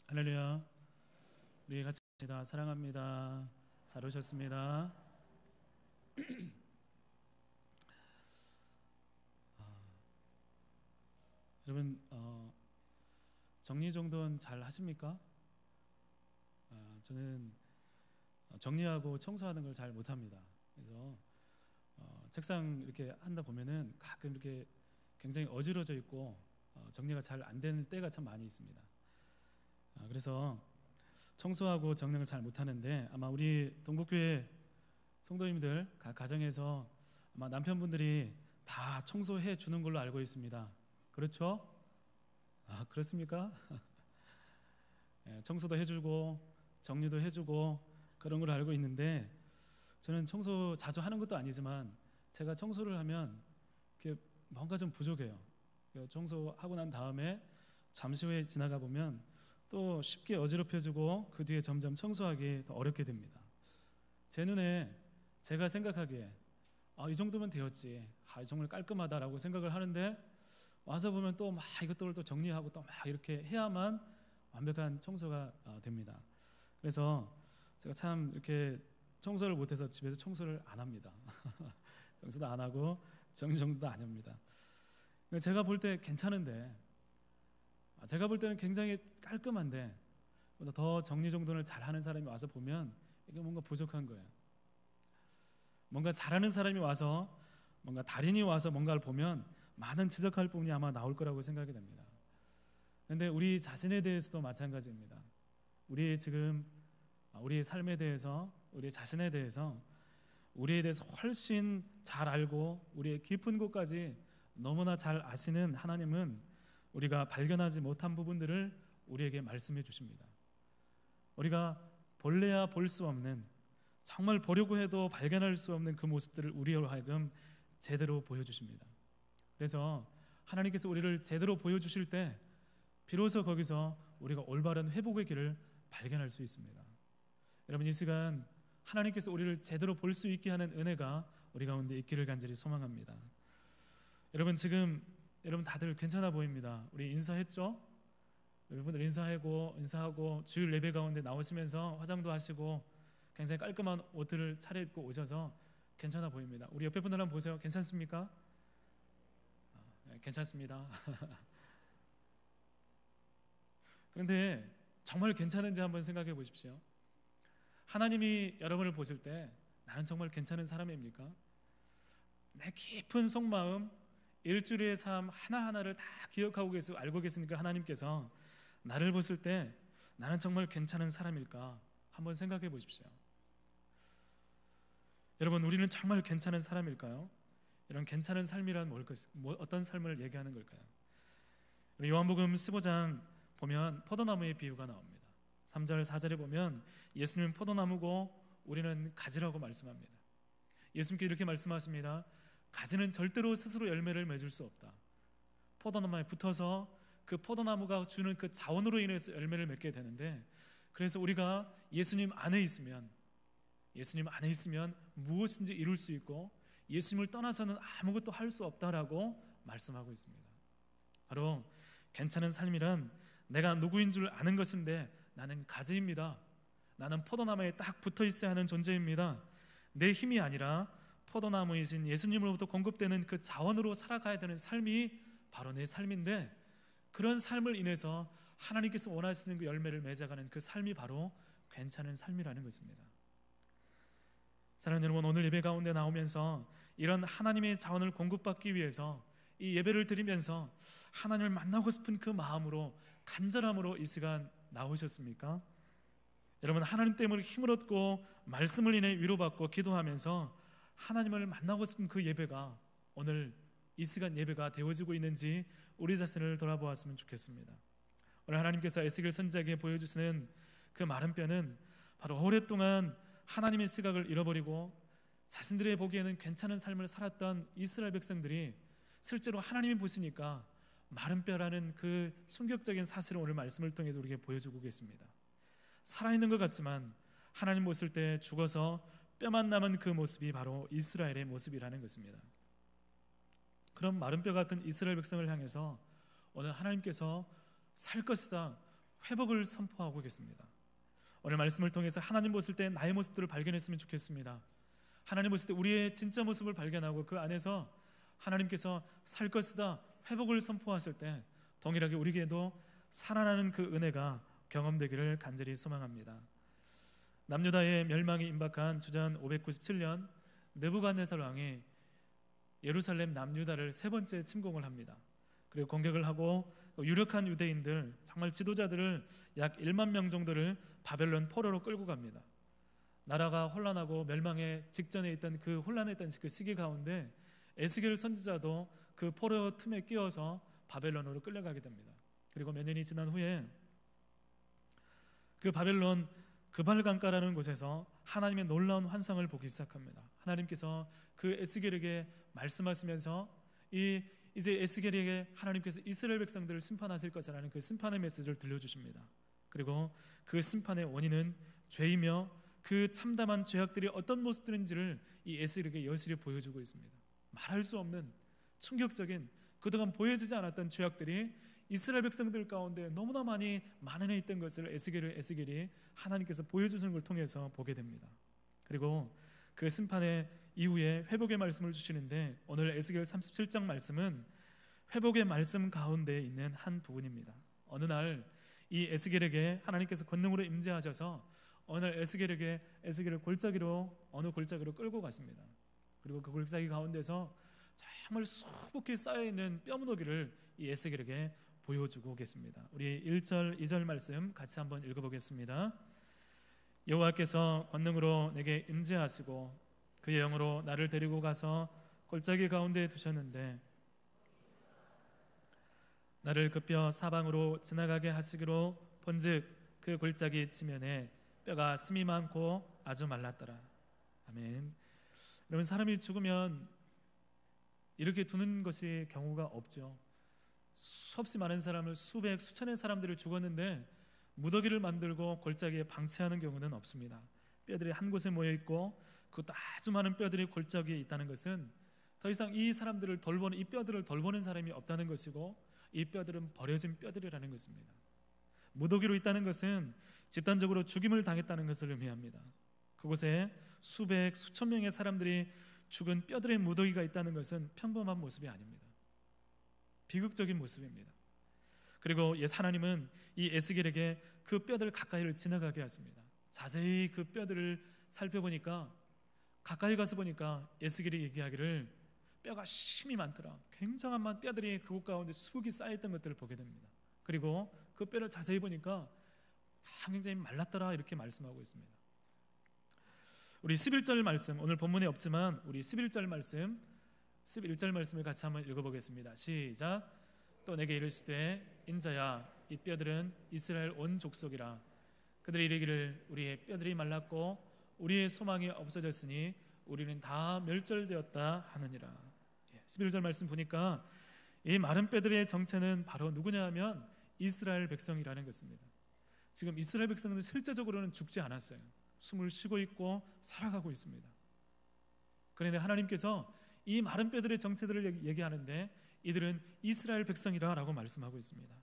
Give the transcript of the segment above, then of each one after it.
할렐루야. 우리 같이 다 사랑합니다. 잘 오셨습니다. 여러분 정리정돈 잘 하십니까? 저는 정리하고 청소하는 걸 잘 못합니다. 그래서 책상 이렇게 한다 보면은 가끔 이렇게 굉장히 어지러져 있고 정리가 잘 안 되는 때가 참 많이 있습니다. 그래서 청소하고 정리를 잘 못하는데, 아마 우리 동국교회 성도님들 각 가정에서 아마 남편분들이 다 청소해 주는 걸로 알고 있습니다. 그렇죠? 그렇습니까? 청소도 해주고 정리도 해주고 그런 걸 알고 있는데, 저는 청소 자주 하는 것도 아니지만 제가 청소를 하면 뭔가 좀 부족해요. 청소하고 난 다음에 잠시 후에 지나가 보면 또 쉽게 어지럽혀지고 그 뒤에 점점 청소하기 더 어렵게 됩니다. 제 눈에 제가 생각하기에 이 정도면 되었지, 정말 깔끔하다라고 생각을 하는데, 와서 보면 또 막 이것들을 또 정리하고 또 막 이렇게 해야만 완벽한 청소가 됩니다. 그래서 제가 참 이렇게 청소를 못해서 집에서 청소를 안 합니다. 청소도 안 하고 정리정돈도 안 합니다. 제가 볼 때 괜찮은데, 제가 볼 때는 굉장히 깔끔한데 더 정리정돈을 잘하는 사람이 와서 보면 이게 뭔가 부족한 거예요. 뭔가 잘하는 사람이 와서, 뭔가 달인이 와서 뭔가를 보면 많은 지적할 부분이 아마 나올 거라고 생각이 됩니다. 그런데 우리 자신에 대해서도 마찬가지입니다. 우리의 삶에 대해서, 우리 자신에 대해서, 우리에 대해서 훨씬 잘 알고 우리의 깊은 곳까지 너무나 잘 아시는 하나님은 우리가 발견하지 못한 부분들을 우리에게 말씀해 주십니다. 우리가 볼래야 볼 수 없는, 정말 보려고 해도 발견할 수 없는 그 모습들을 우리로 하여금 제대로 보여주십니다. 그래서 하나님께서 우리를 제대로 보여주실 때 비로소 거기서 우리가 올바른 회복의 길을 발견할 수 있습니다. 여러분, 이 시간 하나님께서 우리를 제대로 볼 수 있게 하는 은혜가 우리 가운데 있기를 간절히 소망합니다. 여러분, 지금 여러분 다들 괜찮아 보입니다. 우리 인사했죠? 여러분들 인사하고 주일 예배 가운데 나오시면서 화장도 하시고 굉장히 깔끔한 옷들을 차려입고 오셔서 괜찮아 보입니다. 우리 옆에 분들 한번 보세요. 괜찮습니까? 네, 괜찮습니다. 그런데 정말 괜찮은지 한번 생각해 보십시오. 하나님이 여러분을 보실 때 나는 정말 괜찮은 사람입니까? 내 깊은 속마음, 일주일의 삶 하나하나를 다 기억하고 계시고 알고 계시니까 하나님께서 나를 보실 때 나는 정말 괜찮은 사람일까 한번 생각해 보십시오. 여러분, 우리는 정말 괜찮은 사람일까요? 이런 괜찮은 삶이란 어떤 삶을 얘기하는 걸까요? 요한복음 15장 보면 포도나무의 비유가 나옵니다. 3절 4절에 보면 예수님은 포도나무고 우리는 가지라고 말씀합니다. 예수님께 이렇게 말씀하십니다. 가지는 절대로 스스로 열매를 맺을 수 없다. 포도나무에 붙어서 그 포도나무가 주는 그 자원으로 인해서 열매를 맺게 되는데, 그래서 우리가 예수님 안에 있으면 무엇인지 이룰 수 있고 예수님을 떠나서는 아무것도 할 수 없다라고 말씀하고 있습니다. 바로 괜찮은 삶이란 내가 누구인 줄 아는 것인데 나는 가지입니다. 나는 포도나무에 딱 붙어 있어야 하는 존재입니다. 내 힘이 아니라 포도나무이신 예수님으로부터 공급되는 그 자원으로 살아가야 되는 삶이 바로 내 삶인데, 그런 삶을 인해서 하나님께서 원하시는 그 열매를 맺어가는 그 삶이 바로 괜찮은 삶이라는 것입니다. 사랑하는 여러분, 오늘 예배 가운데 나오면서 이런 하나님의 자원을 공급받기 위해서 이 예배를 드리면서 하나님을 만나고 싶은 그 마음으로, 간절함으로 이 시간 나오셨습니까? 여러분, 하나님 때문에 힘을 얻고 말씀을 인해 위로받고 기도하면서 하나님을 만나고 싶은 그 예배가 오늘 이 시간 예배가 되어지고 있는지 우리 자신을 돌아보았으면 좋겠습니다. 오늘 하나님께서 에스겔 선지자에게 보여주시는 그 마른 뼈는 바로 오랫동안 하나님의 시각을 잃어버리고 자신들의 보기에는 괜찮은 삶을 살았던 이스라엘 백성들이 실제로 하나님이 보시니까 마른 뼈라는 그 충격적인 사실을 오늘 말씀을 통해서 우리에게 보여주고 계십니다. 살아있는 것 같지만 하나님 보실 때 죽어서 뼈만 남은 그 모습이 바로 이스라엘의 모습이라는 것입니다. 그런 마른 뼈 같은 이스라엘 백성을 향해서 오늘 하나님께서 살 것이다, 회복을 선포하고 계십니다. 오늘 말씀을 통해서 하나님 보실 때 나의 모습들을 발견했으면 좋겠습니다. 하나님 보실 때 우리의 진짜 모습을 발견하고 그 안에서 하나님께서 살 것이다 회복을 선포하실 때 동일하게 우리에게도 살아나는 그 은혜가 경험되기를 간절히 소망합니다. 남유다의 멸망이 임박한 주전 597년 느부갓네살 왕이 예루살렘 남유다를 세 번째 침공을 합니다. 그리고 공격을 하고 유력한 유대인들 정말 지도자들을 약 1만 명 정도를 바벨론 포로로 끌고 갑니다. 나라가 혼란하고 멸망의 직전에 있던 그 혼란했던 그 시기 가운데 에스겔 선지자도 그 포로 틈에 끼어서 바벨론으로 끌려가게 됩니다. 그리고 몇 년이 지난 후에 그 바벨론 그발강가라는 곳에서 하나님의 놀라운 환상을 보기 시작합니다. 하나님께서 그 에스겔에게 말씀하시면서 이제 에스겔에게 하나님께서 이스라엘 백성들을 심판하실 것이라는 그 심판의 메시지를 들려주십니다. 그리고 그 심판의 원인은 죄이며 그 참담한 죄악들이 어떤 모습들인지를 이 에스겔에게 여실히 보여주고 있습니다. 말할 수 없는 충격적인 그동안 보여지지 않았던 죄악들이 이스라엘 백성들 가운데 너무나 많이 만연해 있던 것을 에스겔이 하나님께서 보여주시는 걸 통해서 보게 됩니다. 그리고 그 심판의 이후에 회복의 말씀을 주시는데 오늘 에스겔 37장 말씀은 회복의 말씀 가운데 있는 한 부분입니다. 어느 날 이 에스겔에게 하나님께서 권능으로 임재하셔서 어느 날 에스겔을 어느 골짜기로 끌고 가십니다. 그리고 그 골짜기 가운데서 정말 수북히 쌓여있는 뼈무더기를 이 에스겔에게 보여주고 계십니다. 우리 1절 2절 말씀 같이 한번 읽어보겠습니다. 여호와께서 권능으로 내게 임재하시고 그의 영으로 나를 데리고 가서 골짜기 가운데 두셨는데 나를 그 뼈 사방으로 지나가게 하시기로 본즉 그 골짜기 지면에 뼈가 심이 많고 아주 말랐더라. 아멘. 여러분 사람이 죽으면 이렇게 두는 것이 경우가 없죠. 수없이 많은 사람을 수백 수천의 사람들을 죽었는데 무더기를 만들고 골짜기에 방치하는 경우는 없습니다. 뼈들이 한 곳에 모여 있고 그것도 아주 많은 뼈들이 골짜기에 있다는 것은 더 이상 이 뼈들을 돌보는 사람이 없다는 것이고 이 뼈들은 버려진 뼈들이라는 것입니다. 무더기로 있다는 것은 집단적으로 죽임을 당했다는 것을 의미합니다. 그곳에 수백 수천 명의 사람들이 죽은 뼈들의 무더기가 있다는 것은 평범한 모습이 아닙니다. 비극적인 모습입니다. 그리고 하나님은 이 에스겔에게 그 뼈들 가까이를 지나가게 하십니다. 자세히 그 뼈들을 살펴보니까 가까이 가서 보니까 에스겔이 얘기하기를 뼈가 심이 많더라. 굉장한 뼈들이 그곳 가운데 수북이 쌓여있던 것들을 보게 됩니다. 그리고 그 뼈를 자세히 보니까 굉장히 말랐더라 이렇게 말씀하고 있습니다. 우리 11절 말씀 오늘 본문에 없지만 우리 11절 말씀을 같이 한번 읽어보겠습니다. 시작. 또 내게 이르시되 인자야 이 뼈들은 이스라엘 온 족속이라. 그들이 이르기를 우리의 뼈들이 말랐고 우리의 소망이 없어졌으니 우리는 다 멸절되었다 하느니라. 11절 말씀 보니까 이 마른 뼈들의 정체는 바로 누구냐 하면 이스라엘 백성이라는 것입니다. 지금 이스라엘 백성은 실제적으로는 죽지 않았어요. 숨을 쉬고 있고 살아가고 있습니다. 그런데 하나님께서 이 마른 뼈들의 정체들을 얘기하는데 이들은 이스라엘 백성이라고 말씀하고 있습니다.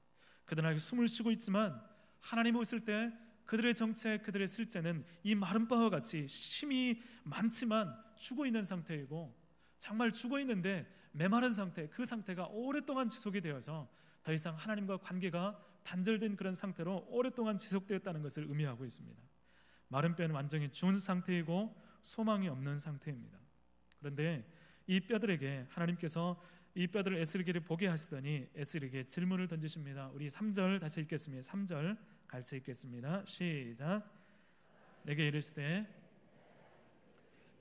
그들은 숨을 쉬고 있지만 하나님 오실 때 그들의 정체, 그들의 실제는 이 마른 뼈와 같이 힘이 많지만 죽어 있는 상태이고 정말 죽어 있는데 메마른 상태, 그 상태가 오랫동안 지속이 되어서 더 이상 하나님과 관계가 단절된 그런 상태로 오랫동안 지속되었다는 것을 의미하고 있습니다. 마른 뼈는 완전히 죽은 상태이고 소망이 없는 상태입니다. 그런데 이 뼈들에게 하나님께서 이 뼈들을 에스겔이 보게 하시더니 에스겔에게 질문을 던지십니다. 우리 3절 다시 읽겠습니다. 3절 같이 읽겠습니다. 시작. 내게 이르시되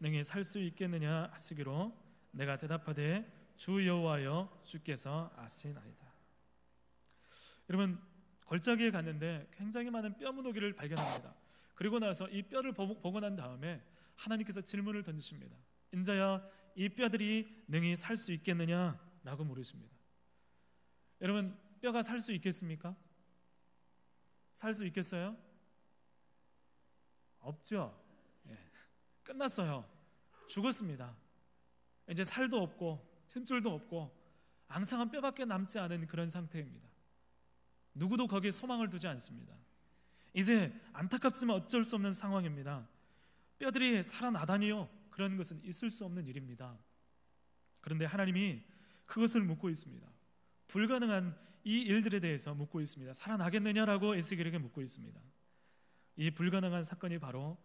능히 살 수 있겠느냐 하시기로 내가 대답하되 주 여호와여 주께서 아시나이다. 여러분 골짜기에 갔는데 굉장히 많은 뼈 무더기를 발견합니다. 그리고 나서 이 뼈를 보고 난 다음에 하나님께서 질문을 던지십니다. 인자야 이 뼈들이 능히 살 수 있겠느냐 라고 물으십니다. 여러분 뼈가 살 수 있겠습니까? 살 수 있겠어요? 없죠. 끝났어요. 죽었습니다. 이제 살도 없고 힘줄도 없고 앙상한 뼈밖에 남지 않은 그런 상태입니다. 누구도 거기에 소망을 두지 않습니다. 이제 안타깝지만 어쩔 수 없는 상황입니다. 뼈들이 살아나다니요, 그런 것은 있을 수 없는 일입니다. 그런데 하나님이 그것을 묻고 있습니다. 불가능한 이 일들에 대해서 묻고 있습니다. 살아나겠느냐라고 에스겔에게 묻고 있습니다. 이 불가능한 사건이 바로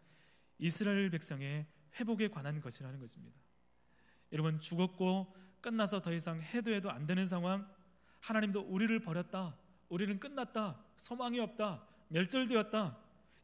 이스라엘 백성의 회복에 관한 것이라는 것입니다. 여러분, 죽었고 끝나서 더 이상 해도 안 되는 상황, 하나님도 우리를 버렸다, 우리는 끝났다, 소망이 없다, 멸절되었다,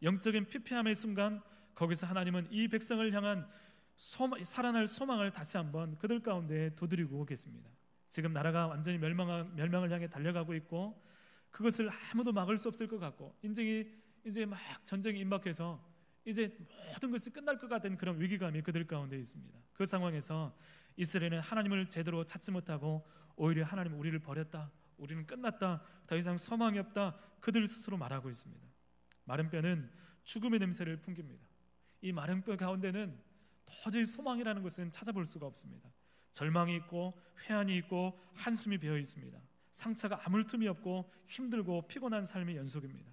영적인 피폐함의 순간, 거기서 하나님은 이 백성을 향한 살아날 소망을 다시 한번 그들 가운데 두드리고 계십니다. 지금 나라가 완전히 멸망을 향해 달려가고 있고, 그것을 아무도 막을 수 없을 것 같고, 이제 막 전쟁이 임박해서 이제 모든 것이 끝날 것 같은 그런 위기감이 그들 가운데 있습니다. 그 상황에서 이스라엘은 하나님을 제대로 찾지 못하고 오히려 하나님 우리를 버렸다, 우리는 끝났다, 더 이상 소망이 없다, 그들 스스로 말하고 있습니다. 마른 뼈는 죽음의 냄새를 풍깁니다. 이 마른 뼈 가운데는 도저히 소망이라는 것은 찾아볼 수가 없습니다. 절망이 있고 회한이 있고 한숨이 배어 있습니다. 상처가 아물 틈이 없고 힘들고 피곤한 삶의 연속입니다.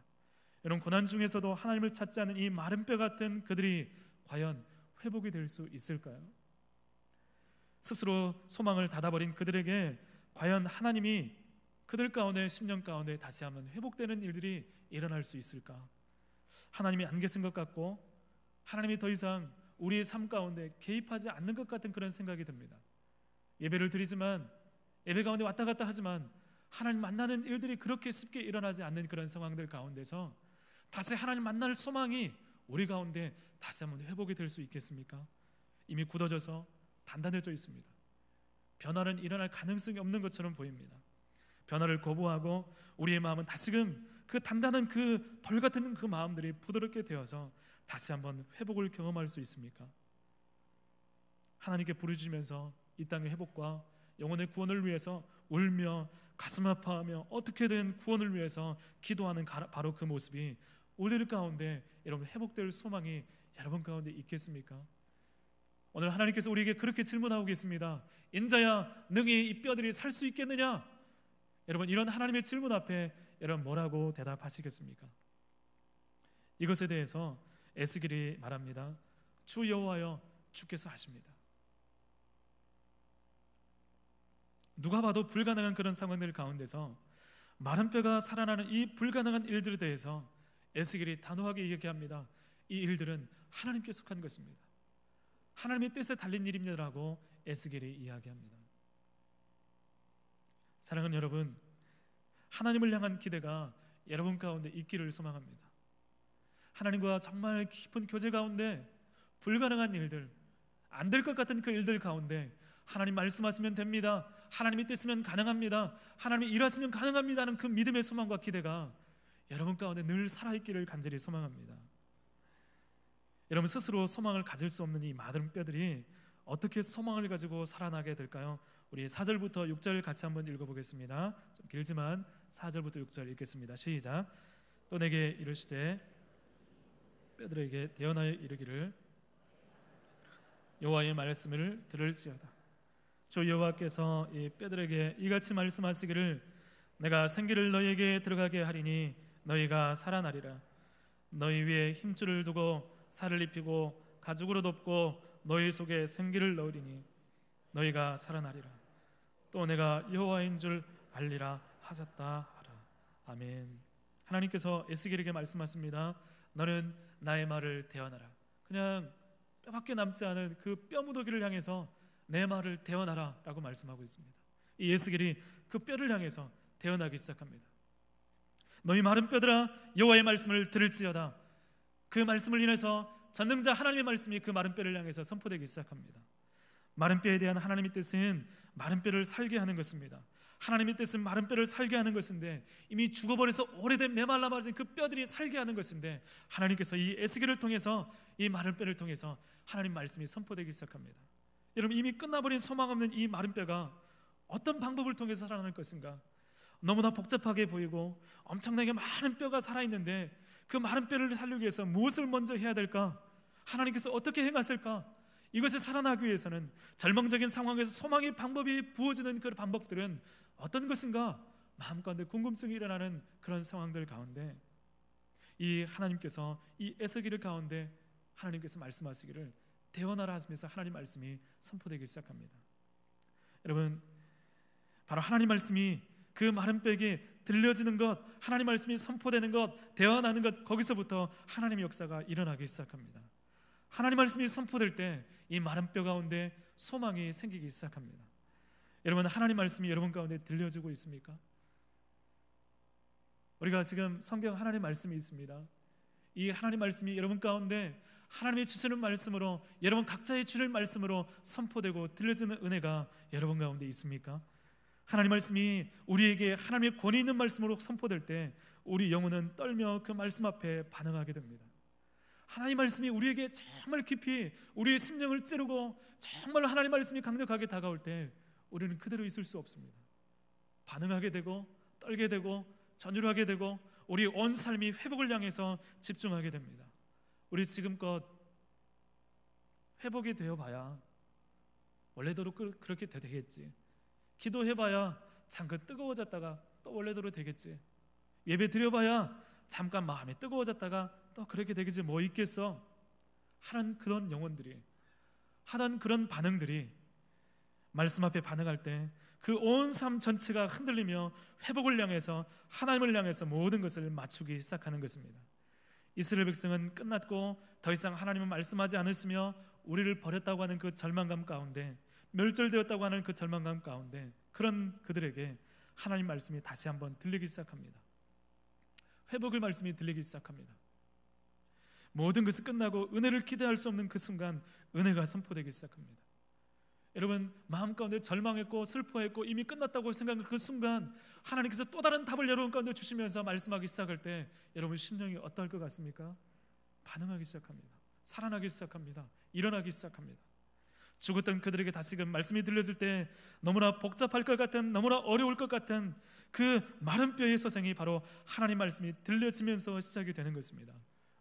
이런 고난 중에서도 하나님을 찾지 않는 이 마른 뼈 같은 그들이 과연 회복이 될 수 있을까요? 스스로 소망을 닫아버린 그들에게 과연 하나님이 그들 가운데 10년 가운데 다시 한번 회복되는 일들이 일어날 수 있을까? 하나님이 안 계신 것 같고 하나님이 더 이상 우리의 삶 가운데 개입하지 않는 것 같은 그런 생각이 듭니다. 예배를 드리지만, 예배 가운데 왔다 갔다 하지만 하나님 만나는 일들이 그렇게 쉽게 일어나지 않는 그런 상황들 가운데서 다시 하나님 만날 소망이 우리 가운데 다시 한번 회복이 될 수 있겠습니까? 이미 굳어져서 단단해져 있습니다. 변화는 일어날 가능성이 없는 것처럼 보입니다. 변화를 거부하고 우리의 마음은 다시금 그 단단한 그 돌 같은 그 마음들이 부드럽게 되어서 다시 한번 회복을 경험할 수 있습니까? 하나님께 부르짖으면서 이 땅의 회복과 영혼의 구원을 위해서 울며 가슴 아파하며 어떻게든 구원을 위해서 기도하는 바로 그 모습이 우리들 가운데 여러분 회복될 소망이 여러분 가운데 있겠습니까? 오늘 하나님께서 우리에게 그렇게 질문하고 계십니다. 인자야, 능히 이 뼈들이 살 수 있겠느냐? 여러분, 이런 하나님의 질문 앞에 여러분 뭐라고 대답하시겠습니까? 이것에 대해서 에스겔이 말합니다. 주 여호와여, 주께서 하십니다. 누가 봐도 불가능한 그런 상황들 가운데서 마른 뼈가 살아나는 이 불가능한 일들에 대해서 에스겔이 단호하게 얘기합니다. 이 일들은 하나님께 속한 것입니다. 하나님의 뜻에 달린 일입니다라고 에스겔이 이야기합니다. 사랑하는 여러분, 하나님을 향한 기대가 여러분 가운데 있기를 소망합니다. 하나님과 정말 깊은 교제 가운데 불가능한 일들, 안 될 것 같은 그 일들 가운데 하나님 말씀하시면 됩니다, 하나님이 뜻이면 가능합니다, 하나님이 일하시면 가능합니다는 그 믿음의 소망과 기대가 여러분 가운데 늘 살아있기를 간절히 소망합니다. 여러분, 스스로 소망을 가질 수 없는 이 마른 뼈들이 어떻게 소망을 가지고 살아나게 될까요? 우리 4절부터 6절 같이 한번 읽어보겠습니다. 좀 길지만 4절부터 6절 읽겠습니다. 시작. 또 내게 이르시되 뼈들에게 대언하여 이르기를 여호와의 말씀을 들을지어다. 주 여호와께서 이 뼈들에게 이같이 말씀하시기를 내가 생기를 너희에게 들어가게 하리니 너희가 살아나리라. 너희 위에 힘줄을 두고 살을 입히고 가죽으로 덮고 너희 속에 생기를 넣으리니 너희가 살아나리라. 또 내가 여호와인 줄 알리라 하셨다 하라. 아멘. 하나님께서 에스겔에게 말씀하십니다. 너는 나의 말을 대언하라. 그냥 뼈밖에 남지 않은 그 뼈무더기를 향해서 내 말을 대언하라 라고 말씀하고 있습니다. 이 에스겔이 그 뼈를 향해서 대언하기 시작합니다. 너희 마른 뼈들아, 여호와의 말씀을 들을지어다. 그 말씀을 인해서 전능자 하나님의 말씀이 그 마른 뼈를 향해서 선포되기 시작합니다. 마른 뼈에 대한 하나님의 뜻은 마른 뼈를 살게 하는 것입니다. 하나님의 뜻은 마른 뼈를 살게 하는 것인데, 이미 죽어버려서 오래된 메말라 마른 그 뼈들이 살게 하는 것인데, 하나님께서 이 에스겔을 통해서, 이 마른 뼈를 통해서 하나님 말씀이 선포되기 시작합니다. 여러분, 이미 끝나버린 소망 없는 이 마른 뼈가 어떤 방법을 통해서 살아날 것인가? 너무나 복잡하게 보이고 엄청나게 많은 뼈가 살아있는데 그 마른 뼈를 살리기 위해서 무엇을 먼저 해야 될까? 하나님께서 어떻게 행하실까? 이것이 살아나기 위해서는 절망적인 상황에서 소망의 방법이 부어지는 그 방법들은 어떤 것인가? 마음 가운데 궁금증이 일어나는 그런 상황들 가운데 이 하나님께서 이 에스겔 가운데 하나님께서 말씀하시기를 대언하라 하시면서 하나님 말씀이 선포되기 시작합니다. 여러분, 바로 하나님 말씀이 그 마른 뼈에 들려지는 것, 하나님 말씀이 선포되는 것, 대언하는 것, 거기서부터 하나님의 역사가 일어나기 시작합니다. 하나님 말씀이 선포될 때 이 마른 뼈 가운데 소망이 생기기 시작합니다. 여러분, 하나님 말씀이 여러분 가운데 들려지고 있습니까? 우리가 지금 성경 하나님 말씀이 있습니다. 이 하나님 말씀이 여러분 가운데 하나님이 주시는 말씀으로, 여러분 각자의 주를 말씀으로 선포되고 들려지는 은혜가 여러분 가운데 있습니까? 하나님 말씀이 우리에게 하나님의 권위 있는 말씀으로 선포될 때 우리 영혼은 떨며 그 말씀 앞에 반응하게 됩니다. 하나님 말씀이 우리에게 정말 깊이 우리의 심령을 찌르고 정말 하나님 말씀이 강력하게 다가올 때 우리는 그대로 있을 수 없습니다. 반응하게 되고 떨게 되고 전율하게 되고 우리 온 삶이 회복을 향해서 집중하게 됩니다. 우리 지금껏 회복이 되어봐야 원래대로 그렇게 되겠지. 기도해봐야 잠깐 뜨거워졌다가 또 원래대로 되겠지. 예배 드려봐야 잠깐 마음이 뜨거워졌다가 또 그렇게 되겠지 뭐 있겠어 하는 그런 영혼들이, 하던 그런 반응들이 말씀 앞에 반응할 때 그 온 삶 전체가 흔들리며 회복을 향해서 하나님을 향해서 모든 것을 맞추기 시작하는 것입니다. 이스라엘 백성은 끝났고 더 이상 하나님은 말씀하지 않으시며 우리를 버렸다고 하는 그 절망감 가운데, 멸절되었다고 하는 그 절망감 가운데 그런 그들에게 하나님 말씀이 다시 한번 들리기 시작합니다. 회복의 말씀이 들리기 시작합니다. 모든 것이 끝나고 은혜를 기대할 수 없는 그 순간 은혜가 선포되기 시작합니다. 여러분, 마음 가운데 절망했고 슬퍼했고 이미 끝났다고 생각한 그 순간 하나님께서 또 다른 답을 여러분 가운데 주시면서 말씀하기 시작할 때 여러분 심령이 어떨 것 같습니까? 반응하기 시작합니다. 살아나기 시작합니다. 일어나기 시작합니다. 죽었던 그들에게 다시금 말씀이 들려질 때 너무나 복잡할 것 같은, 너무나 어려울 것 같은 그 마른 뼈의 소생이 바로 하나님 말씀이 들려지면서 시작이 되는 것입니다.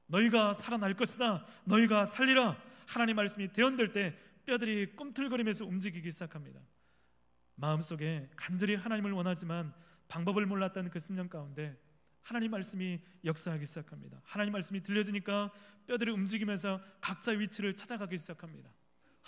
너희가 살아날 것이다, 너희가 살리라. 하나님 말씀이 대언될 때 뼈들이 꿈틀거리면서 움직이기 시작합니다. 마음속에 간절히 하나님을 원하지만 방법을 몰랐던 그 심령 가운데 하나님 말씀이 역사하기 시작합니다. 하나님 말씀이 들려지니까 뼈들이 움직이면서 각자의 위치를 찾아가기 시작합니다.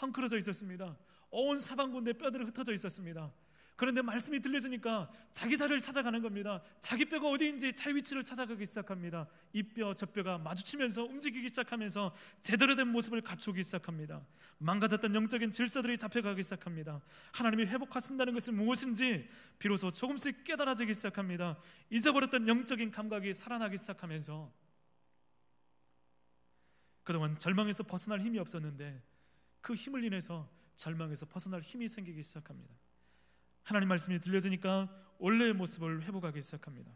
헝클어져 있었습니다. 온 사방군데 뼈들이 흩어져 있었습니다. 그런데 말씀이 들려지니까 자기 자리를 찾아가는 겁니다. 자기 뼈가 어디인지 자기 위치를 찾아가기 시작합니다. 이 뼈 저 뼈가 마주치면서 움직이기 시작하면서 제대로 된 모습을 갖추기 시작합니다. 망가졌던 영적인 질서들이 잡혀가기 시작합니다. 하나님이 회복하신다는 것이 무엇인지 비로소 조금씩 깨달아지기 시작합니다. 잊어버렸던 영적인 감각이 살아나기 시작하면서 그동안 절망에서 벗어날 힘이 없었는데 그 힘을 인해서 절망에서 벗어날 힘이 생기기 시작합니다. 하나님 말씀이 들려지니까 원래의 모습을 회복하기 시작합니다.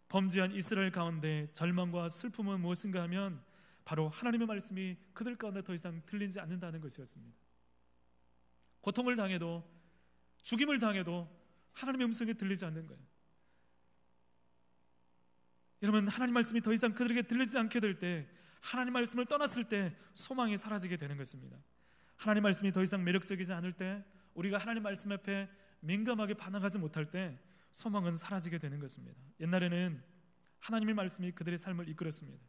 범죄한 이스라엘 가운데 절망과 슬픔은 무엇인가 하면 바로 하나님의 말씀이 그들 가운데 더 이상 들리지 않는다는 것이었습니다. 고통을 당해도, 죽임을 당해도 하나님의 음성이 들리지 않는 거예요. 여러분, 하나님 말씀이 더 이상 그들에게 들리지 않게 될 때, 하나님 말씀을 떠났을 때 소망이 사라지게 되는 것입니다. 하나님 말씀이 더 이상 매력적이지 않을 때, 우리가 하나님 말씀 앞에 민감하게 반응하지 못할 때 소망은 사라지게 되는 것입니다. 옛날에는 하나님의 말씀이 그들의 삶을 이끌었습니다.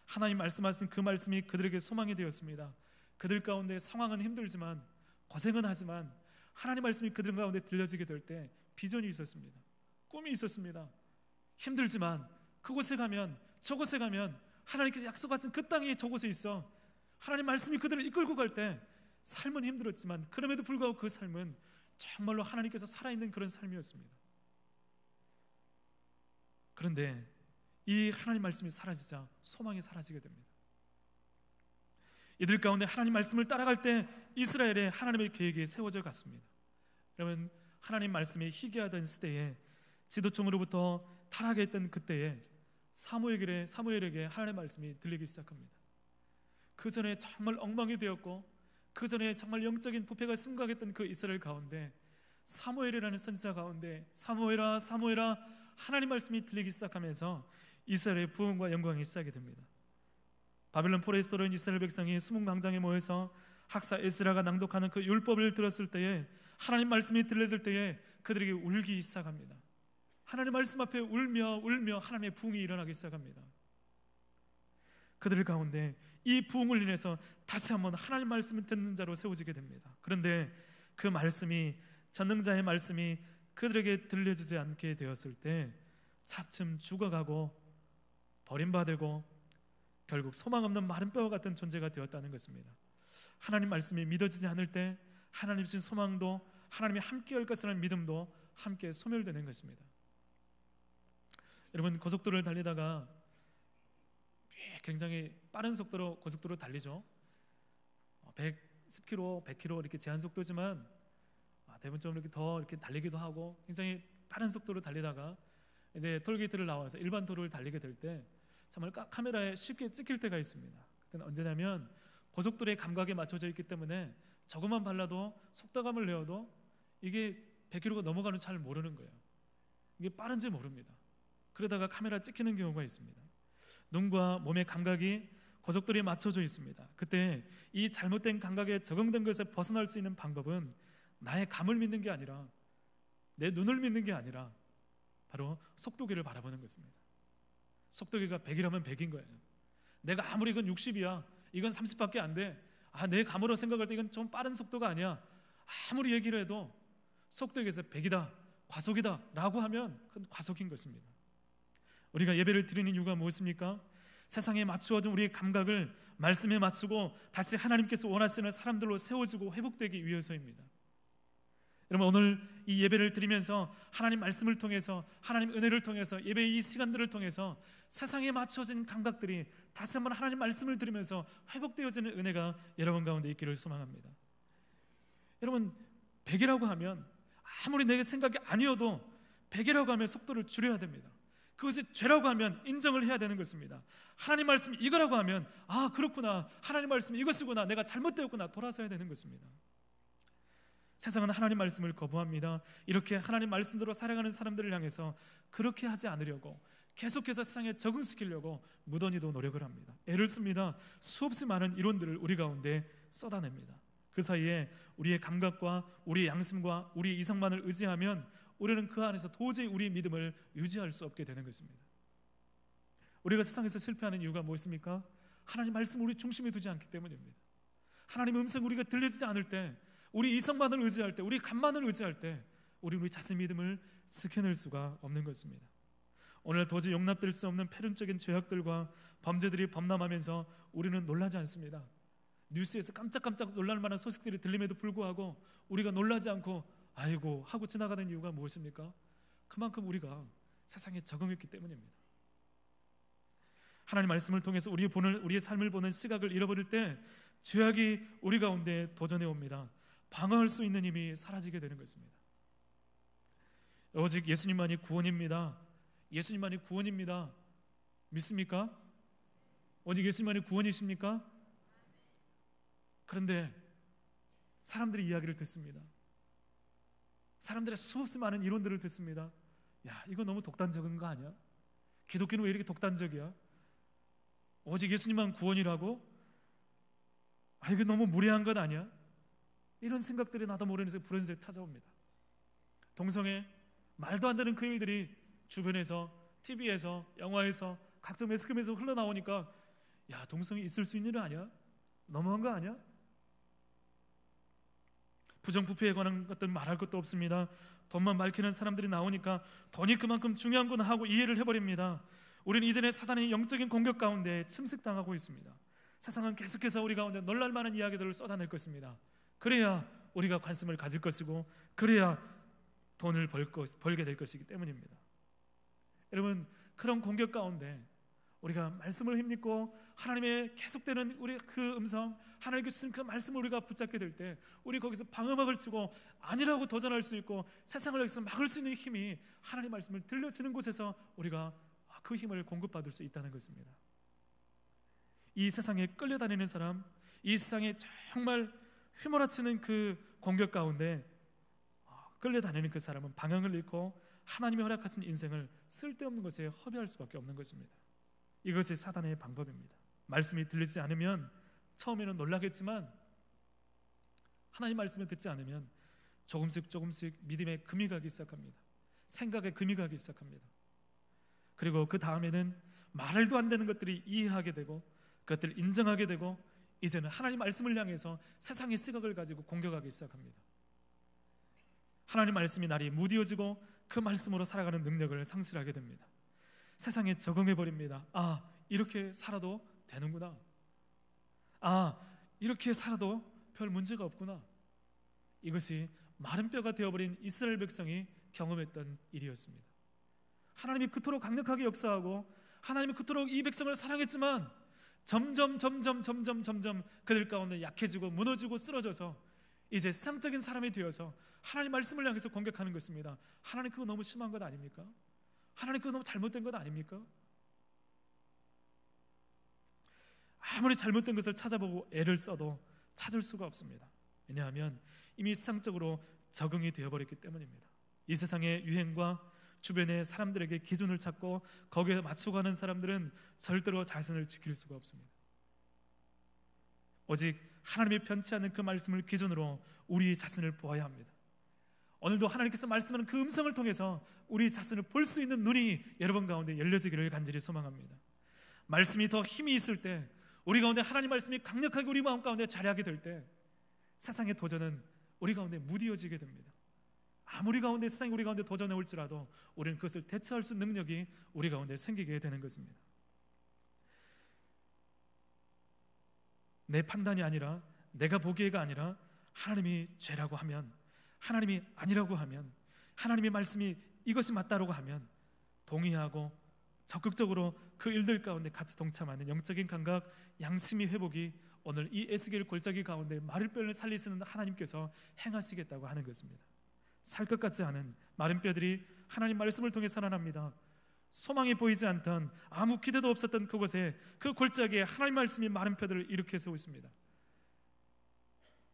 하나님 말씀하신 그 말씀이 그들에게 소망이 되었습니다. 그들 가운데 상황은 힘들지만, 고생은 하지만 하나님 말씀이 그들 가운데 들려지게 될 때 비전이 있었습니다. 꿈이 있었습니다. 힘들지만 그곳에 가면, 저곳에 가면 하나님께서 약속하신 그 땅이 저곳에 있어. 하나님 말씀이 그들을 이끌고 갈 때 삶은 힘들었지만 그럼에도 불구하고 그 삶은 정말로 하나님께서 살아있는 그런 삶이었습니다. 그런데 이 하나님 말씀이 사라지자 소망이 사라지게 됩니다. 이들 가운데 하나님 말씀을 따라갈 때 이스라엘의 하나님의 계획이 세워져 갔습니다. 여러분, 하나님 말씀이 희귀하던 시대에, 지도층으로부터 타락했던 그때에 사무엘에게 하나님의 말씀이 들리기 시작합니다. 그 전에 정말 엉망이 되었고 그 전에 정말 영적인 부패가 심각했던 그 이스라엘 가운데 사무엘이라는 선지자 가운데 사무엘아 사무엘아 하나님 말씀이 들리기 시작하면서 이스라엘의 부흥과 영광이 시작이 됩니다. 바벨론 포로에서 들어온 이스라엘 백성이 수문광장에 모여서 학사 에스라가 낭독하는 그 율법을 들었을 때에, 하나님 말씀이 들려질 때에 그들에게 울기 시작합니다. 하나님 말씀 앞에 울며 하나님의 부흥이 일어나기 시작합니다. 그들 가운데 이 부흥을 인해서 다시 한번 하나님 말씀을 듣는 자로 세워지게 됩니다. 그런데 그 말씀이, 전능자의 말씀이 그들에게 들려지지 않게 되었을 때 차츰 죽어가고 버림받고 결국 소망 없는 마른 뼈와 같은 존재가 되었다는 것입니다. 하나님 말씀이 믿어지지 않을 때 하나님 주신 소망도, 하나님이 함께할 것이라는 믿음도 함께 소멸되는 것입니다. 여러분, 고속도로를 달리다가 굉장히 빠른 속도로 고속도로 달리죠. 110km, 100km 이렇게 제한 속도지만 대부분 좀 이렇게 더 이렇게 달리기도 하고 굉장히 빠른 속도로 달리다가 이제 톨게이트를 나와서 일반 도로를 달리게 될 때 정말 카메라에 쉽게 찍힐 때가 있습니다. 그때는 언제냐면 고속도로의 감각에 맞춰져 있기 때문에 조금만 발라도, 속도감을 내어도 이게 100km가 넘어가는 잘 모르는 거예요. 이게 빠른지 모릅니다. 그러다가 카메라 찍히는 경우가 있습니다. 눈과 몸의 감각이 고속도로에 맞춰져 있습니다. 그때 이 잘못된 감각에 적응된 것에 벗어날 수 있는 방법은 나의 감을 믿는 게 아니라, 내 눈을 믿는 게 아니라 바로 속도계를 바라보는 것입니다. 속도계가 100이라면 100인 거예요. 내가 아무리 이건 60이야, 이건 30밖에 안 돼, 내 감으로 생각할 때 이건 좀 빠른 속도가 아니야, 아무리 얘기를 해도 속도계에서 100이다, 과속이다 라고 하면 그건 과속인 것입니다. 우리가 예배를 드리는 이유가 무엇입니까? 세상에 맞추어진 우리의 감각을 말씀에 맞추고 다시 하나님께서 원하시는 사람들로 세워지고 회복되기 위해서입니다. 여러분, 오늘 이 예배를 드리면서 하나님 말씀을 통해서, 하나님 은혜를 통해서, 예배의 이 시간들을 통해서 세상에 맞춰진 감각들이 다시 한번 하나님 말씀을 들으면서 회복되어지는 은혜가 여러분 가운데 있기를 소망합니다. 여러분, 100이라고 하면 아무리 내 생각이 아니어도 100이라고 하면 속도를 줄여야 됩니다. 그것이 죄라고 하면 인정을 해야 되는 것입니다. 하나님 말씀이 이거라고 하면 그렇구나, 하나님 말씀이 이것이구나, 내가 잘못되었구나, 돌아서야 되는 것입니다. 세상은 하나님 말씀을 거부합니다. 이렇게 하나님 말씀대로 살아가는 사람들을 향해서 그렇게 하지 않으려고 계속해서 세상에 적응시키려고 무던히도 노력을 합니다. 애를 씁니다. 수없이 많은 이론들을 우리 가운데 쏟아냅니다. 그 사이에 우리의 감각과 우리의 양심과 우리의 이성만을 의지하면 우리는 그 안에서 도저히 우리의 믿음을 유지할 수 없게 되는 것입니다. 우리가 세상에서 실패하는 이유가 무엇입니까? 하나님 말씀을 우리 중심에 두지 않기 때문입니다. 하나님의 음성 우리가 들리지 않을 때, 우리 이성만을 의지할 때, 우리 감만을 의지할 때 우리 자신 믿음을 지켜낼 수가 없는 것입니다. 오늘 도저히 용납될 수 없는 패륜적인 죄악들과 범죄들이 범람하면서 우리는 놀라지 않습니다. 뉴스에서 깜짝깜짝 놀랄 만한 소식들이 들림에도 불구하고 우리가 놀라지 않고 아이고 하고 지나가는 이유가 무엇입니까? 그만큼 우리가 세상에 적응했기 때문입니다. 하나님 말씀을 통해서 우리의 삶을 보는 시각을 잃어버릴 때 죄악이 우리 가운데 도전해 옵니다. 방어할 수 있는 힘이 사라지게 되는 것입니다. 오직 예수님만이 구원입니다. 예수님만이 구원입니다. 믿습니까? 오직 예수님만이 구원이십니까? 그런데 사람들이 이야기를 듣습니다. 사람들의 수없이 많은 이론들을 듣습니다. 야, 이거 너무 독단적인 거 아니야? 기독교는 왜 이렇게 독단적이야? 오직 예수님만 구원이라고? 이거 너무 무례한 것 아니야? 이런 생각들이 나도 모르면서 불현듯 찾아옵니다. 동성애, 말도 안 되는 그 일들이 주변에서, TV에서, 영화에서, 각종 매스컴에서 흘러나오니까 야, 동성애 있을 수 있는 일 아니야? 너무한 거 아니야? 부정부패에 관한 것들은 말할 것도 없습니다. 돈만 밝히는 사람들이 나오니까 돈이 그만큼 중요한 건 하고 이해를 해버립니다. 우리는 이들의 사단의 영적인 공격 가운데 침식당하고 있습니다. 세상은 계속해서 우리 가운데 놀랄만한 이야기들을 쏟아낼 것입니다. 그래야 우리가 관심을 가질 것이고 그래야 돈을 벌게 될 것이기 때문입니다. 여러분, 그런 공격 가운데 우리가 말씀을 힘입고 하나님의 계속되는 우리 그 음성, 하나님께 주신 그 말씀을 우리가 붙잡게 될 때 우리 거기서 방어막을 치고 아니라고 도전할 수 있고 세상을 여기서 막을 수 있는 힘이 하나님의 말씀을 들려주는 곳에서 우리가 그 힘을 공급받을 수 있다는 것입니다. 이 세상에 끌려다니는 사람, 이 세상에 정말 휘몰아치는 그 공격 가운데 끌려다니는 그 사람은 방향을 잃고 하나님이 허락하신 인생을 쓸데없는 것에 허비할 수밖에 없는 것입니다. 이것이 사단의 방법입니다. 말씀이 들리지 않으면 처음에는 놀라겠지만 하나님 말씀을 듣지 않으면 조금씩 믿음에 금이 가기 시작합니다. 생각에 금이 가기 시작합니다. 그리고 그 다음에는 말도 안 되는 것들이 이해하게 되고 그것들을 인정하게 되고 이제는 하나님 말씀을 향해서 세상의 시각을 가지고 공격하기 시작합니다. 하나님 말씀이 날이 무디어지고 그 말씀으로 살아가는 능력을 상실하게 됩니다. 세상에 적응해버립니다. 아, 이렇게 살아도 되는구나. 아, 이렇게 살아도 별 문제가 없구나. 이것이 마른 뼈가 되어버린 이스라엘 백성이 경험했던 일이었습니다. 하나님이 그토록 강력하게 역사하고 하나님이 그토록 이 백성을 사랑했지만 점점 그들 가운데 약해지고 무너지고 쓰러져서 이제 세상적인 사람이 되어서 하나님 말씀을 향해서 공격하는 것입니다. 하나님 그거 너무 심한 것 아닙니까? 하나님 그거 너무 잘못된 것 아닙니까? 아무리 잘못된 것을 찾아보고 애를 써도 찾을 수가 없습니다. 왜냐하면 이미 세상적으로 적응이 되어버렸기 때문입니다. 이 세상의 유행과 주변의 사람들에게 기준을 찾고 거기에 맞추고 하는 사람들은 절대로 자신을 지킬 수가 없습니다. 오직 하나님이 편치 않은 그 말씀을 기준으로 우리 자신을 보아야 합니다. 오늘도 하나님께서 말씀하는 그 음성을 통해서 우리 자신을 볼 수 있는 눈이 여러분 가운데 열려지기를 간절히 소망합니다. 말씀이 더 힘이 있을 때, 우리 가운데 하나님 말씀이 강력하게 우리 마음 가운데 자리하게 될 때 세상의 도전은 우리 가운데 무디어지게 됩니다. 아무리 가운데 세상이 우리 가운데 도전해 올지라도 우리는 그것을 대처할 수 있는 능력이 우리 가운데 생기게 되는 것입니다. 내 판단이 아니라, 내가 보기에가 아니라 하나님이 죄라고 하면, 하나님이 아니라고 하면, 하나님의 말씀이 이것이 맞다라고 하면 동의하고 적극적으로 그 일들 가운데 같이 동참하는 영적인 감각, 양심의 회복이 오늘 이 에스겔 골짜기 가운데 마른 뼈를 살리시는 하나님께서 행하시겠다고 하는 것입니다. 살 것 같지 않은 마른 뼈들이 하나님 말씀을 통해 살아납니다. 소망이 보이지 않던, 아무 기대도 없었던 그곳에, 그 골짜기에 하나님 말씀이 마른 뼈들을 일으켜 세우십니다.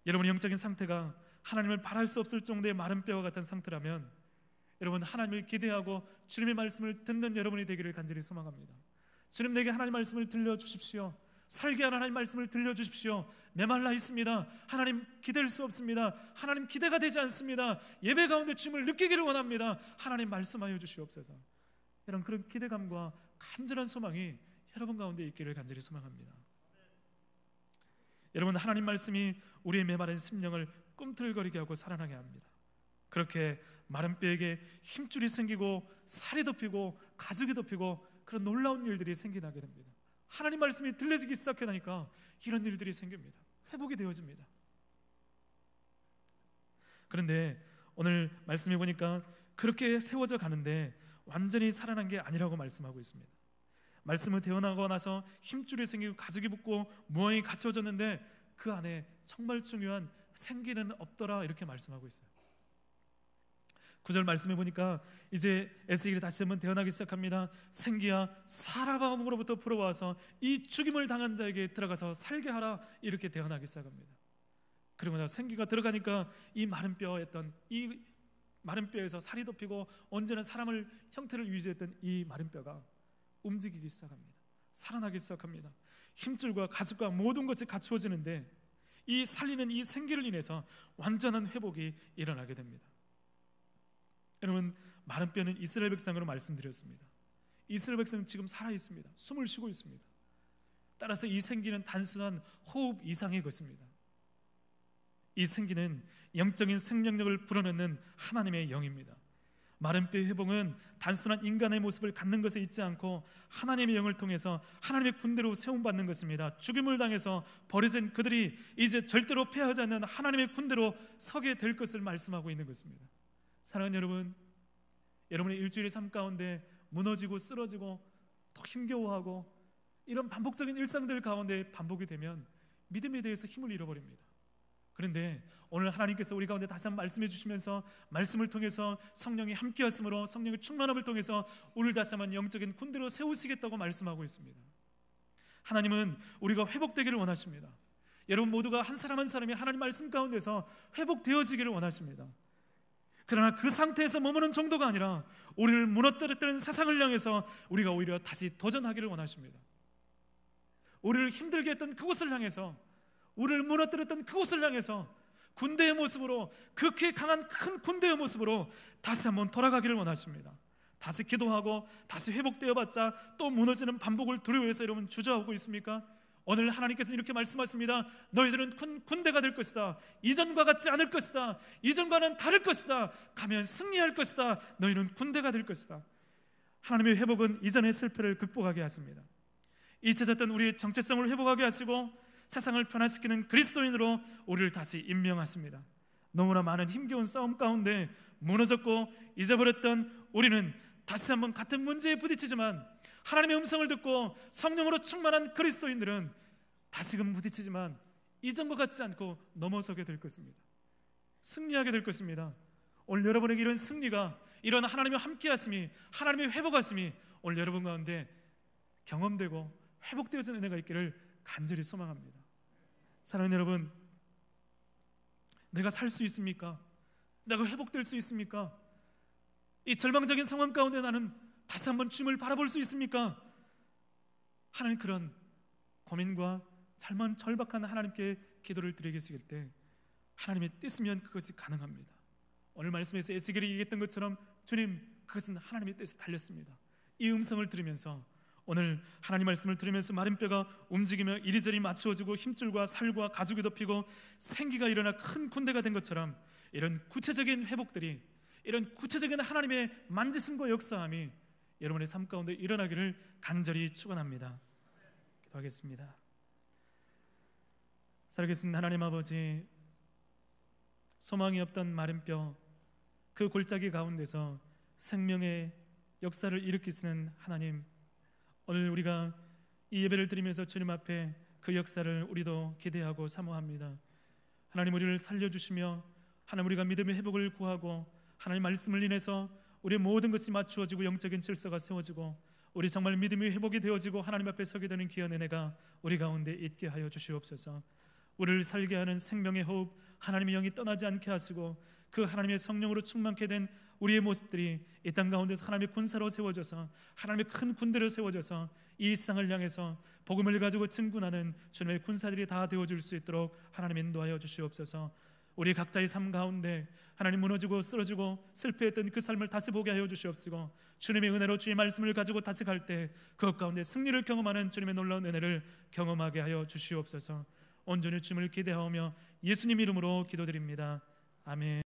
여러분의 영적인 상태가 하나님을 바랄 수 없을 정도의 마른 뼈와 같은 상태라면 여러분, 하나님을 기대하고 주님의 말씀을 듣는 여러분이 되기를 간절히 소망합니다. 주님, 내게 하나님 말씀을 들려주십시오. 살게 하는 하나님 말씀을 들려주십시오. 메말라 있습니다. 하나님 기댈 수 없습니다. 하나님 기대가 되지 않습니다. 예배 가운데 주님을 느끼기를 원합니다. 하나님 말씀하여 주시옵소서. 이런 그런 기대감과 간절한 소망이 여러분 가운데 있기를 간절히 소망합니다. 여러분, 하나님 말씀이 우리의 메마른 심령을 꿈틀거리게 하고 살아나게 합니다. 그렇게 마른 뼈에게 힘줄이 생기고 살이 덮이고 가죽이 덮이고 그런 놀라운 일들이 생겨나게 됩니다. 하나님 말씀이 들려지기 시작하니까 이런 일들이 생깁니다. 회복이 되어집니다. 그런데 오늘 말씀해 보니까 그렇게 세워져 가는데 완전히 살아난 게 아니라고 말씀하고 있습니다. 말씀을 태어나고 나서 힘줄이 생기고 가죽이 붙고 모양이 갖춰졌는데 그 안에 정말 중요한 생기는 없더라, 이렇게 말씀하고 있어요. 9절 말씀해 보니까 이제 에스겔이 다시 한번 태어나기 시작합니다. 생기야 사라가 몸으로부터 불어와서 이 죽임을 당한 자에게 들어가서 살게 하라, 이렇게 태어나기 시작합니다. 그리고 나서 생기가 들어가니까 이 마른 뼈였던, 이 마른 뼈에서 살이 덮이고 언제나 사람을 형태를 유지했던 이 마른 뼈가 움직이기 시작합니다. 살아나기 시작합니다. 힘줄과 가죽과 모든 것이 갖추어지는데 이 살리는 이 생기를 인해서 완전한 회복이 일어나게 됩니다. 여러분, 마른 뼈는 이스라엘 백성으로 말씀드렸습니다. 이스라엘 백성은 지금 살아 있습니다. 숨을 쉬고 있습니다. 따라서 이 생기는 단순한 호흡 이상의 것입니다. 이 생기는 영적인 생명력을 불어넣는 하나님의 영입니다. 마른 뼈의 회복은 단순한 인간의 모습을 갖는 것에 있지 않고 하나님의 영을 통해서 하나님의 군대로 세움받는 것입니다. 죽임을 당해서 버려진 그들이 이제 절대로 패하지 않는 하나님의 군대로 서게 될 것을 말씀하고 있는 것입니다. 사랑하는 여러분, 여러분의 일주일의 삶 가운데 무너지고 쓰러지고 또 힘겨워하고 이런 반복적인 일상들 가운데 반복이 되면 믿음에 대해서 힘을 잃어버립니다. 그런데 오늘 하나님께서 우리 가운데 다시 한번 말씀해 주시면서 말씀을 통해서 성령이 함께 하심으로 성령의 충만함을 통해서 우리를 다시 한번 영적인 군대로 세우시겠다고 말씀하고 있습니다. 하나님은 우리가 회복되기를 원하십니다. 여러분 모두가 한 사람 한 사람이 하나님 말씀 가운데서 회복되어지기를 원하십니다. 그러나 그 상태에서 머무는 정도가 아니라 우리를 무너뜨렸던 세상을 향해서 우리가 오히려 다시 도전하기를 원하십니다. 우리를 힘들게 했던 그곳을 향해서, 우리를 무너뜨렸던 그곳을 향해서 군대의 모습으로, 극히 강한 큰 군대의 모습으로 다시 한번 돌아가기를 원하십니다. 다시 기도하고 다시 회복되어봤자 또 무너지는 반복을 두려워해서 여러분 주저하고 있습니까? 오늘 하나님께서 이렇게 말씀하십니다. 너희들은 큰 군대가 될 것이다. 이전과 같지 않을 것이다. 이전과는 다를 것이다. 가면 승리할 것이다. 너희는 군대가 될 것이다. 하나님의 회복은 이전의 실패를 극복하게 하십니다. 잊혀졌던 우리의 정체성을 회복하게 하시고 세상을 변화시키는 그리스도인으로 우리를 다시 임명하십니다. 너무나 많은 힘겨운 싸움 가운데 무너졌고 잊어버렸던 우리는 다시 한번 같은 문제에 부딪히지만 하나님의 음성을 듣고 성령으로 충만한 그리스도인들은 다시금 부딪히지만 이전과 같지 않고 넘어서게 될 것입니다. 승리하게 될 것입니다. 오늘 여러분에게 이런 승리가, 이런 하나님의 함께하심이, 하나님의 회복하심이 오늘 여러분 가운데 경험되고 회복되어지는 은혜가 있기를 간절히 소망합니다. 사랑하는 여러분, 내가 살 수 있습니까? 내가 회복될 수 있습니까? 이 절망적인 상황 가운데 나는 다시 한번 주님을 바라볼 수 있습니까? 하나님, 그런 고민과 절박한 하나님께 기도를 드리겠을 때 하나님의 뜻이면 그것이 가능합니다. 오늘 말씀에서 에스겔이 얘기했던 것처럼 주님, 그것은 하나님의 뜻에 달렸습니다. 이 음성을 들으면서 오늘 하나님 말씀을 들으면서 마른 뼈가 움직이며 이리저리 맞추어지고 힘줄과 살과 가죽이 덮이고 생기가 일어나 큰 군대가 된 것처럼 이런 구체적인 회복들이, 이런 구체적인 하나님의 만지심과 역사함이 여러분의 삶 가운데 일어나기를 간절히 축원합니다. 기도하겠습니다. 살아계신 하나님 아버지, 소망이 없던 마른 뼈, 그 골짜기 가운데서 생명의 역사를 일으키시는 하나님, 오늘 우리가 이 예배를 드리면서 주님 앞에 그 역사를 우리도 기대하고 사모합니다. 하나님, 우리를 살려주시며 하나님, 우리가 믿음의 회복을 구하고 하나님 말씀을 인해서 우리의 모든 것이 맞추어지고 영적인 질서가 세워지고 우리 정말 믿음이 회복이 되어지고 하나님 앞에 서게 되는 귀한 은혜가 우리 가운데 있게 하여 주시옵소서. 우리를 살게 하는 생명의 호흡, 하나님의 영이 떠나지 않게 하시고 그 하나님의 성령으로 충만케 된 우리의 모습들이 이 땅 가운데서 하나님의 군사로 세워져서 하나님의 큰 군대로 세워져서 이 세상을 향해서 복음을 가지고 증군하는 주님의 군사들이 다 되어줄 수 있도록 하나님 인도하여 주시옵소서. 우리 각자의 삶 가운데 하나님 무너지고 쓰러지고 실패했던 그 삶을 다시 보게 하여 주시옵시고 주님의 은혜로 주의 말씀을 가지고 다시 갈 때 그것 가운데 승리를 경험하는 주님의 놀라운 은혜를 경험하게 하여 주시옵소서. 온전히 주님을 기대하오며 예수님 이름으로 기도드립니다. 아멘.